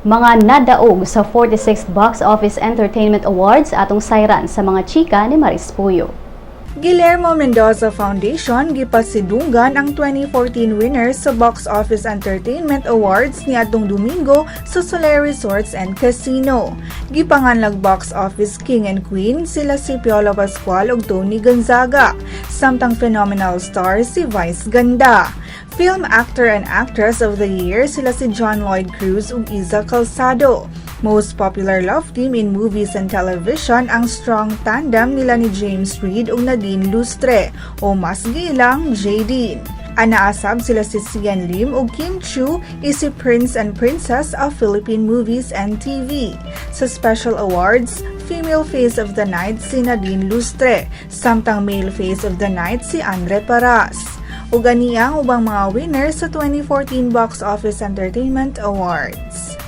Mga nadaog sa 46th Box Office Entertainment Awards atong sayran sa mga chika ni Maris Puyo. Guillermo Mendoza Foundation gipasidunggan ang 2014 winners sa Box Office Entertainment Awards niadtong Domingo sa Soler Resorts and Casino. Gipanganlag Box Office King and Queen sila si Piolo Pascual ug Tony Gonzaga, samtang phenomenal star si Vice Ganda. Film Actor and Actress of the Year sila si John Lloyd Cruz ug Iza Calzado. Most popular love team in movies and television ang strong tandem nila ni James Reid ug Nadine Lustre o mas gilang Jadine. Anaasab sila si Sian Lim ug Kim Chu is si Prince and Princess of Philippine Movies and TV. Sa special awards, Female Face of the Night si Nadine Lustre, samtang Male Face of the Night si Andre Paras. Ug ani ang ubang mga winners sa 2014 Box Office Entertainment Awards.